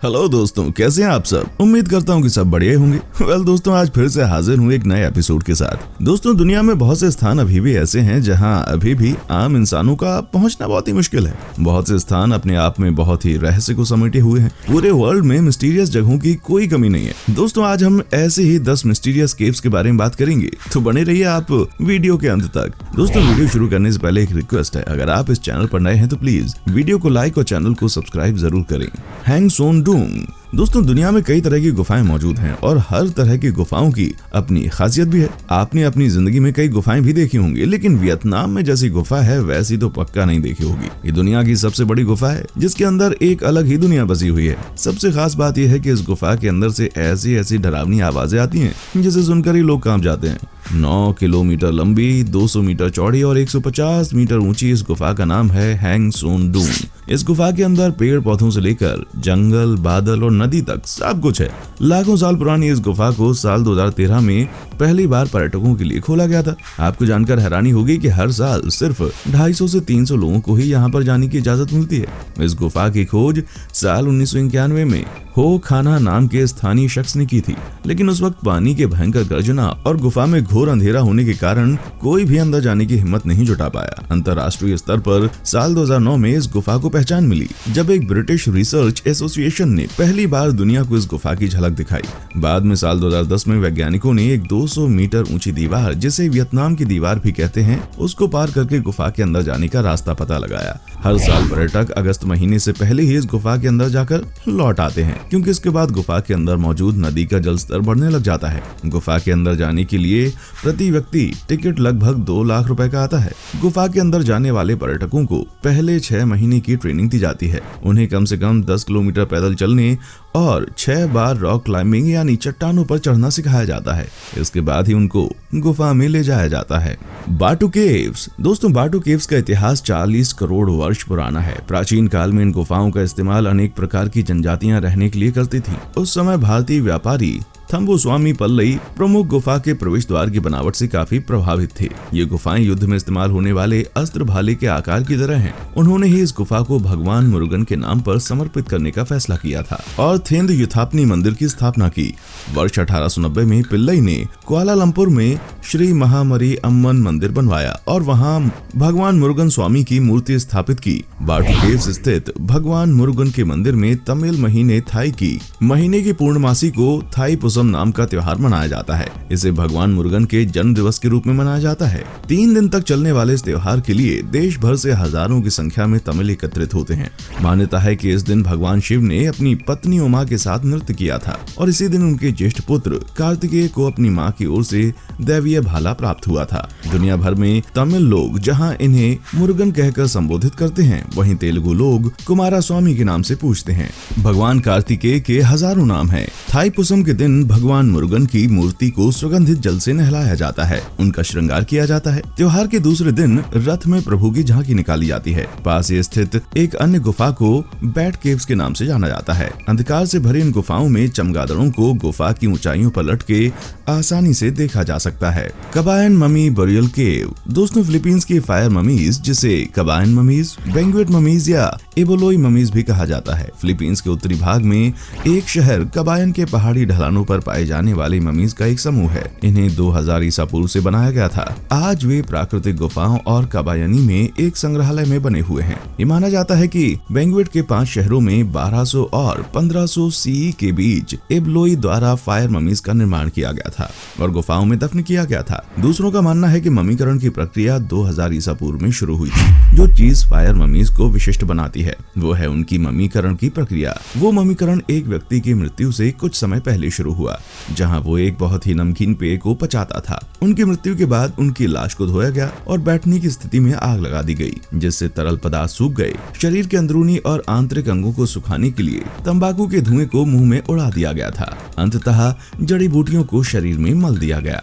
Hello दोस्तों, कैसे हैं आप सब। उम्मीद करता हूँ कि सब बढ़िया होंगे। वेल दोस्तों, आज फिर से हाजिर हूँ एक नए एपिसोड के साथ। दोस्तों, दुनिया में बहुत से स्थान अभी भी ऐसे हैं जहाँ अभी भी आम इंसानों का पहुँचना बहुत ही मुश्किल है। बहुत से स्थान अपने आप में बहुत ही रहस्य को समेटे हुए हैं। पूरे वर्ल्ड में मिस्टीरियस जगहों की कोई कमी नहीं है। दोस्तों, आज हम ऐसे ही 10 मिस्टीरियस केव्स के बारे में बात करेंगे, तो बने रहिए आप वीडियो के अंत तक। दोस्तों, वीडियो शुरू करने से पहले एक रिक्वेस्ट है, अगर आप इस चैनल पर नए हैं तो प्लीज वीडियो को लाइक और चैनल को सब्सक्राइब जरूर करें। हैंग सोन डूंग। दोस्तों, दुनिया में कई तरह की गुफाएं मौजूद हैं और हर तरह की गुफाओं की अपनी खासियत भी है। आपने अपनी जिंदगी में कई गुफाएं भी देखी होंगी, लेकिन वियतनाम में जैसी गुफा है वैसी तो पक्का नहीं देखी होगी। ये दुनिया की सबसे बड़ी गुफा है जिसके अंदर एक अलग ही दुनिया बसी हुई है। सबसे खास बात यह है कि इस गुफा के अंदर से ऐसी ऐसी डरावनी आवाजें आती हैं जिसे सुनकर ही लोग कांप जाते हैं। 9 किलोमीटर लंबी, 200 मीटर चौड़ी और 150 मीटर ऊंची इस गुफा का नाम है हैंग सोन डूंग। इस गुफा के अंदर पेड़ पौधों से लेकर जंगल, बादल और नदी तक सब कुछ है। लाखों साल पुरानी इस गुफा को साल 2013 में पहली बार पर्यटकों के लिए खोला गया था। आपको जानकर हैरानी होगी कि हर साल सिर्फ 250 से 300 लोगों को ही यहाँ पर जाने की इजाजत मिलती है। इस गुफा की खोज साल 1991 में हो खाना नाम के स्थानीय शख्स ने की थी, लेकिन उस वक्त पानी के भयंकर गर्जना और गुफा में घोर अंधेरा होने के कारण कोई भी अंदर जाने की हिम्मत नहीं जुटा पाया। अंतर्राष्ट्रीय स्तर पर साल 2009 में इस गुफा को पहचान मिली, जब एक ब्रिटिश रिसर्च एसोसिएशन ने पहली बार दुनिया को इस गुफा की झलक दिखाई। बाद में साल 2010 में वैज्ञानिकों ने एक 200 मीटर ऊंची दीवार, जिसे वियतनाम की दीवार भी कहते हैं, उसको पार करके गुफा के अंदर जाने का रास्ता पता लगाया। हर साल पर्यटक अगस्त महीने से पहले ही इस गुफा के अंदर जाकर लौट आते हैं, क्योंकि इसके बाद गुफा के अंदर मौजूद नदी का जल स्तर बढ़ने लग जाता है। गुफा के अंदर जाने के लिए प्रति व्यक्ति टिकट लगभग 2 लाख रुपए का आता है। गुफा के अंदर जाने वाले पर्यटकों को पहले 6 महीने की ट्रेनिंग दी जाती है। उन्हें कम से कम 10 किलोमीटर पैदल चलने और 6 बार रॉक क्लाइंबिंग यानी चट्टानों पर चढ़ना सिखाया जाता है। इसके बाद ही उनको गुफा में ले जाया जाता है। बाटू केव्स। दोस्तों, बाटू केव्स का इतिहास 40 करोड़ वर्ष पुराना है। प्राचीन काल में इन गुफाओं का इस्तेमाल अनेक प्रकार की जनजातियां रहने के लिए करती थीं। उस समय भारतीय व्यापारी थम्बुस्वामी पल्लई प्रमुख गुफा के प्रवेश द्वार की बनावट से काफी प्रभावित थे। ये गुफाएं युद्ध में इस्तेमाल होने वाले अस्त्र भाले के आकार की तरह हैं। उन्होंने ही इस गुफा को भगवान मुरुगन के नाम पर समर्पित करने का फैसला किया था और थेंद युथापनी मंदिर की स्थापना की। वर्ष 1890 में पिल्लई ने कुआलालंपुर में श्री महामरी अम्मन मंदिर बनवाया और वहाँ भगवान मुरुगन स्वामी की मूर्ति स्थापित की। बाटू केव्स स्थित भगवान मुरुगन के मंदिर में तमिल महीने थाई की महीने की पूर्णमासी को थाई नाम का त्योहार मनाया जाता है। इसे भगवान मुरुगन के जन्म दिवस के रूप में मनाया जाता है। 3 दिन तक चलने वाले इस त्योहार के लिए देश भर से हजारों की संख्या में तमिल एकत्रित होते हैं। मान्यता है कि इस दिन भगवान शिव ने अपनी पत्नी उमा के साथ नृत्य किया था और इसी दिन उनके ज्येष्ठ पुत्र कार्तिकेय को अपनी मां की ओर से दैवीय भाला प्राप्त हुआ था। दुनिया भर में तमिल लोग जहां इन्हें मुरुगन कहकर संबोधित करते हैं, वहीं तेलुगु लोग कुमारा स्वामी के नाम से पूछते हैं। भगवान कार्तिकेय के हजारों नाम हैं। थाईपुसम के दिन भगवान मुरुगन की मूर्ति को सुगंधित जल से नहलाया जाता है, उनका श्रृंगार किया जाता है। त्योहार के दूसरे दिन रथ में प्रभु की झांकी निकाली जाती है। पास ही स्थित एक अन्य गुफा को बैट केव्स के नाम से जाना जाता है। अंधकार से भरी इन गुफाओं में चमगादड़ों को गुफा की ऊंचाइयों पर लटके आसानी से देखा जा सकता है। कबायन ममी बरियल केव। दोस्तों, फिलीपींस की फायर ममीज, जिसे कबायन ममीज, बैंक्वेट ममीज या एबोलोई ममीज भी कहा जाता है, फिलीपींस के उत्तरी भाग में एक शहर कबायन के पहाड़ी ढलानों पर पाए जाने वाली ममीज का एक समूह है। इन्हें 2000 ईसा पूर्व से बनाया गया था। आज वे प्राकृतिक गुफाओं और कबायनी में एक संग्रहालय में बने हुए हैं। ये माना जाता है कि बैंक्वेट के 5 शहरों में 1200 और 1500 सीई के बीच एबलोई द्वारा फायर ममीज का निर्माण किया गया था और गुफाओं में दफन किया गया था। दूसरों का मानना है कि ममीकरण की प्रक्रिया 2000 ईसा पूर्व में शुरू हुई थी। जो चीज फायर ममीज को विशिष्ट बनाती है वो है उनकी ममीकरण की प्रक्रिया। वो ममीकरण एक व्यक्ति की मृत्यु से कुछ समय पहले शुरू हुआ, जहां वो एक बहुत ही नमकीन पेय को पचाता था। उनकी मृत्यु के बाद उनकी लाश को धोया गया और बैठने की स्थिति में आग लगा दी गई, जिससे तरल पदार्थ सूख गए। शरीर के अंदरूनी और आंतरिक अंगों को सुखाने के लिए तंबाकू के धुएं को मुंह में उड़ा दिया गया था। अंततः जड़ी बूटियों को शरीर में मल दिया गया।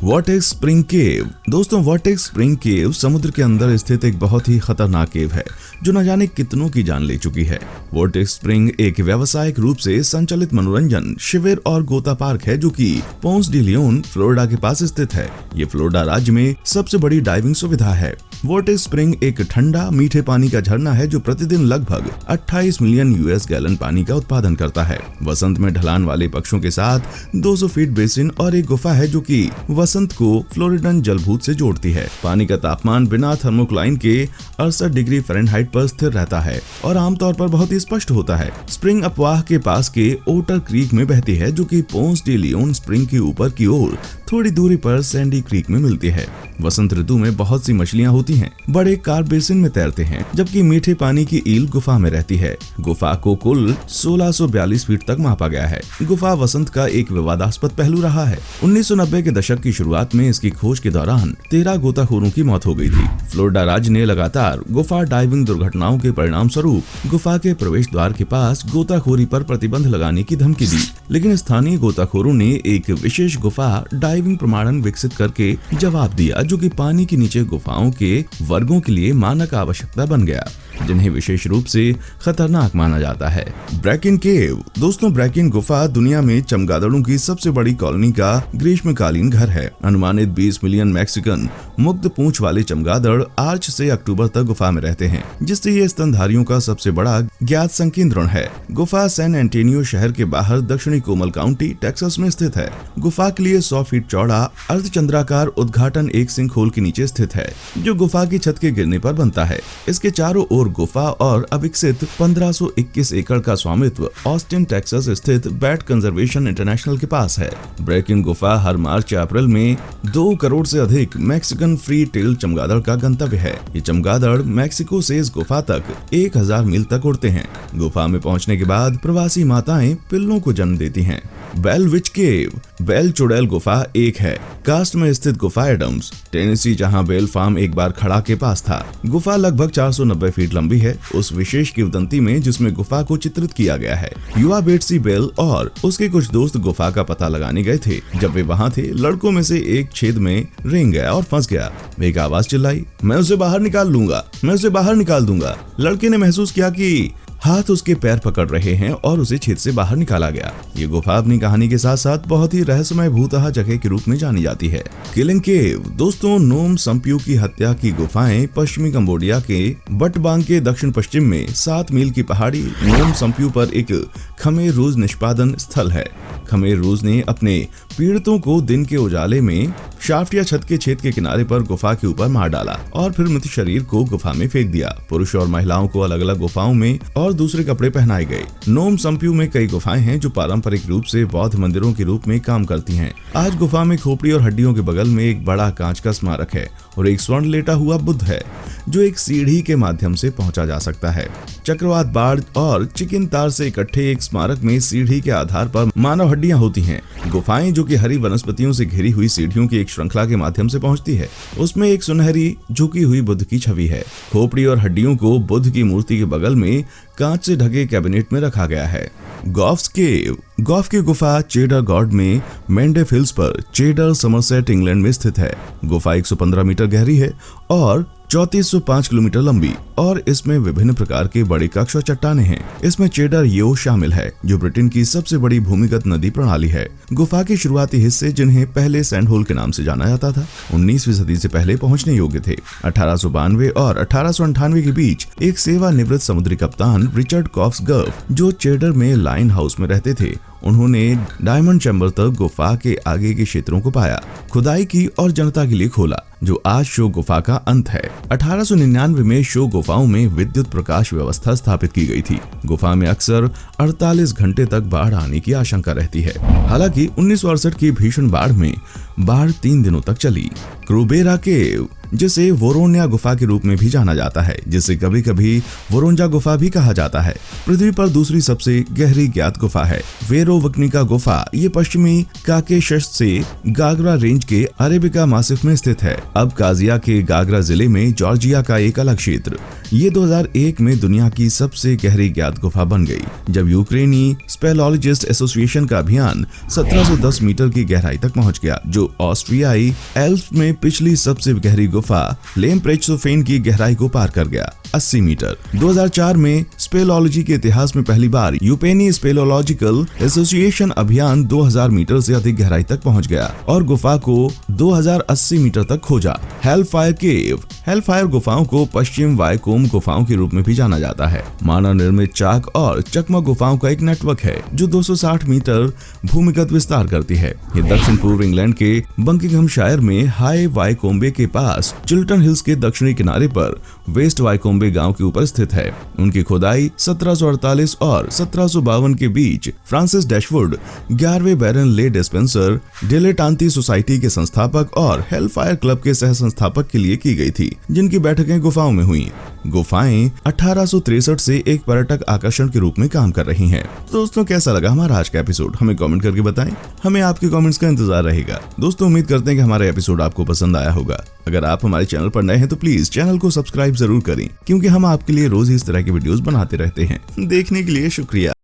वॉटेक्स स्प्रिंग केव। दोस्तों, वॉटेक्स स्प्रिंग केव समुद्र के अंदर स्थित एक बहुत ही खतरनाक केव है जो न जाने कितनों की जान ले चुकी है। वॉटेक्स स्प्रिंग एक व्यावसायिक रूप से संचालित मनोरंजन शिविर और गोता पार्क है जो कि पोंस डी लियोन, फ्लोरिडा के पास स्थित है। ये फ्लोरिडा राज्य में सबसे बड़ी डाइविंग सुविधा है। वोर्टेक्स स्प्रिंग एक ठंडा मीठे पानी का झरना है जो प्रतिदिन लगभग 28 मिलियन यूएस गैलन पानी का उत्पादन करता है। वसंत में ढलान वाले पक्षों के साथ 200 फीट बेसिन और एक गुफा है जो कि वसंत को फ्लोरिडन जलभूत से जोड़ती है। पानी का तापमान बिना थर्मोक्लाइन के 68 डिग्री फ़ारेनहाइट पर स्थिर रहता है और आमतौर पर बहुत ही स्पष्ट होता है। स्प्रिंग अपवाह के पास के ओटर क्रीक में बहती है जो कि पोंस डी लियोन स्प्रिंग के ऊपर की ओर थोड़ी दूरी पर सैंडी क्रीक में मिलती है। वसंत ऋतु में बहुत सी मछलियां होती हैं, बड़े कार्प बेसिन में तैरते हैं, जबकि मीठे पानी की ईल गुफा में रहती है। गुफा को कुल 1642 फीट तक मापा गया है। गुफा वसंत का एक विवादास्पद पहलू रहा है। 1990 के दशक की शुरुआत में इसकी खोज के दौरान 13 गोताखोरों की मौत हो गई थी। फ्लोरिडा राज्य ने लगातार गुफा डाइविंग दुर्घटनाओं के परिणाम स्वरूप गुफा के प्रवेश द्वार के पास गोताखोरी पर प्रतिबंध लगाने की धमकी दी, लेकिन स्थानीय गोताखोरों ने एक विशेष गुफा डाइविंग प्रमाणन विकसित करके जवाब दिया जो कि पानी के नीचे गुफाओं के वर्गों के लिए मानक आवश्यकता बन गया, जिन्हें विशेष रूप से खतरनाक माना जाता है। ब्रैकिन केव। दोस्तों, ब्रैकिन गुफा दुनिया में चमगादड़ों की सबसे बड़ी कॉलोनी का ग्रीष्मकालीन घर है। अनुमानित 20 मिलियन मैक्सिकन मुक्त पूंछ वाले चमगादड़ मार्च से अक्टूबर तक गुफा में रहते हैं, जिससे ये स्तनधारियों का सबसे बड़ा ज्ञात संकेंद्रण है। गुफा सैन एंटोनियो शहर के बाहर दक्षिणी कोमल काउंटी टेक्सास में स्थित है। गुफा के लिए 100 फीट चौड़ा अर्धचंद्राकार उद्घाटन एक सिंकहोल के नीचे स्थित है, जो गुफा की छत के गिरने पर बनता है। इसके चारों ओर गुफा और अविकसित 1521 एकड़ का स्वामित्व ऑस्टिन टेक्सास स्थित बैट कंजर्वेशन इंटरनेशनल के पास है। ब्रैकिन गुफा हर मार्च या अप्रैल में 2 करोड़ से अधिक मैक्सिकन फ्री टेल चमगादड़ का गंतव्य है। ये चमगादड़ मैक्सिको से इस गुफा तक 1000 मील तक उड़ते हैं। गुफा में पहुंचने के बाद प्रवासी माताएं पिल्लों को जन्म देती हैं। बेल विच केव। बेल चुड़ैल गुफा एक है। कास्ट में स्थित गुफा एडम्स, टेनेसी, जहां बेल फार्म एक बार खड़ा के पास था। गुफा लगभग 490 फीट लंबी है। उस विशेष किंवदंती में जिसमें गुफा को चित्रित किया गया है। युवा बेट्सी बेल और उसके कुछ दोस्त गुफा का पता लगाने गए थे। जब वे वहां थे, लड़कों में से एक छेद में रेंग गया और फंस गया। एक आवाज चिल्लाई, मैं उसे बाहर निकाल लूंगा, मैं उसे बाहर निकाल दूंगा। लड़के ने महसूस किया कि हाथ उसके पैर पकड़ रहे हैं और उसे छेद से बाहर निकाला गया। ये गुफा अपनी कहानी के साथ साथ बहुत ही रहस्यमय भूतहा जगह के रूप में जानी जाती है। किलिंग केव। दोस्तों, नोम सम्प्यू की हत्या की गुफाएं पश्चिमी कंबोडिया के बटबांग के दक्षिण पश्चिम में 7 मील की पहाड़ी नोम सम्प्यू पर एक खमेर रूज निष्पादन स्थल है। खमेर रूज ने अपने पीड़ितों को दिन के उजाले में शाफ्ट या छत के छेद के किनारे पर गुफा के ऊपर मार डाला और फिर मृत शरीर को गुफा में फेंक दिया। पुरुष और महिलाओं को अलग अलग गुफाओं में और दूसरे कपड़े पहनाए गए। नोम सम्प्यू में कई गुफाएं हैं जो पारंपरिक रूप से बौद्ध मंदिरों के रूप में काम करती हैं। आज गुफा में खोपड़ी और हड्डियों के बगल में एक बड़ा कांच का स्मारक है और एक स्वर्ण लेटा हुआ बुद्ध है जो एक सीढ़ी के माध्यम से पहुंचा जा सकता है। चक्रवात, बाढ़ और चिकन तार से इकट्ठे एक स्मारक में सीढ़ी के आधार पर मानव हड्डियां होती हैं। गुफाएं जो कि हरी वनस्पतियों से घिरी हुई सीढ़ियों की एक श्रृंखला के माध्यम से पहुंचती है। उसमें एक सुनहरी झुकी हुई बुद्ध की छवि है। खोपड़ी और हड्डियों को बुद्ध की मूर्ति के बगल में कांच से ढके कैबिनेट में रखा गया है। गॉफ्स केव। गॉफ की गुफा चेडर गॉर्ड में मेंडेफ हिल्स पर चेडर, समरसेट, इंग्लैंड में स्थित है। गुफा 115 मीटर गहरी है और 3405 किलोमीटर लंबी और इसमें विभिन्न प्रकार के बड़े कक्ष और चट्टानें हैं। इसमें चेडर यो शामिल है जो ब्रिटेन की सबसे बड़ी भूमिगत नदी प्रणाली है। गुफा के शुरुआती हिस्से, जिन्हें पहले सैंडहोल के नाम से जाना जाता था, 19वीं सदी से पहले पहुंचने योग्य थे। 1892 और 1898 के बीच एक सेवानिवृत्त समुद्री कप्तान रिचर्ड कॉफ्स गर्फ, जो चेडर में लाइन हाउस में रहते थे, उन्होंने डायमंड चैम्बर तक गुफा के आगे के क्षेत्रों को पाया, खुदाई की और जनता के लिए खोला, जो आज शो गुफा का अंत है। 1899 में शो गुफाओं में विद्युत प्रकाश व्यवस्था स्थापित की गई थी। गुफा में अक्सर 48 घंटे तक बाढ़ आने की आशंका रहती है। हालांकि 1968 की भीषण बाढ़ में बाढ़ 3 दिनों तक चली। क्रूबेरा केव, जिसे वोरोन्या गुफा के रूप में भी जाना जाता है, जिसे कभी कभी वोरोंजा गुफा भी कहा जाता है, पृथ्वी पर दूसरी सबसे गहरी ज्ञात गुफा है। वेरोवकनिका गुफा ये पश्चिमी काकेशस से गागरा रेंज के अरेबिका मासिफ में स्थित है। अब काजिया के गागरा जिले में जॉर्जिया का एक अलग क्षेत्र। ये 2001 में दुनिया की सबसे गहरी ज्ञात गुफा बन गई, जब यूक्रेनी स्पेलोलॉजिस्ट एसोसिएशन का अभियान 1710 मीटर की गहराई तक पहुंच गया, जो ऑस्ट्रियाई एल्प्स में पिछली सबसे गहरी गुफा लेम्प्रेचसोफेन की गहराई को पार कर गया। 80 मीटर। 2004 में स्पेलोलॉजी के इतिहास में पहली बार यूपेनी स्पेलोलॉजिकल एसोसिएशन अभियान 2000 मीटर से अधिक गहराई तक पहुंच गया और गुफा को 2080 मीटर तक खोजा। हेलफायर केव। हेलफायर गुफाओं को पश्चिम वायकोम गुफाओं के रूप में भी जाना जाता है। मानव निर्मित चाक और चकमक गुफाओं का एक नेटवर्क है जो 260 मीटर भूमिगत विस्तार करती है। ये दक्षिण पूर्व इंग्लैंड के बकिंघमशायर में हाई वाइकोम्बे के पास चिल्टन हिल्स के दक्षिणी किनारे पर वेस्ट वाइकोम्बे गांव के ऊपर स्थित है। उनकी खुदाई 1748 और 1752 के बीच फ्रांसिस डैशवुड 11वें बैरन ले डेस्पेंसर डिलेटांती सोसाइटी के संस्थापक और हेलफायर क्लब के सह संस्थापक के लिए की गई थी, जिनकी बैठकें गुफाओं में हुई। गुफाएं 1863 से एक पर्यटक आकर्षण के रूप में काम कर रही हैं। तो दोस्तों, कैसा लगा हमारा आज का एपिसोड? हमें कमेंट करके बताएं। हमें आपके कमेंट्स का इंतजार रहेगा। दोस्तों, उम्मीद करते हैं कि हमारा एपिसोड आपको पसंद आया होगा। अगर आप हमारे चैनल पर नए हैं तो प्लीज चैनल को सब्सक्राइब जरूर करें, क्योंकि हम आपके लिए रोज इस तरह की वीडियोस बनाते रहते हैं। देखने के लिए शुक्रिया।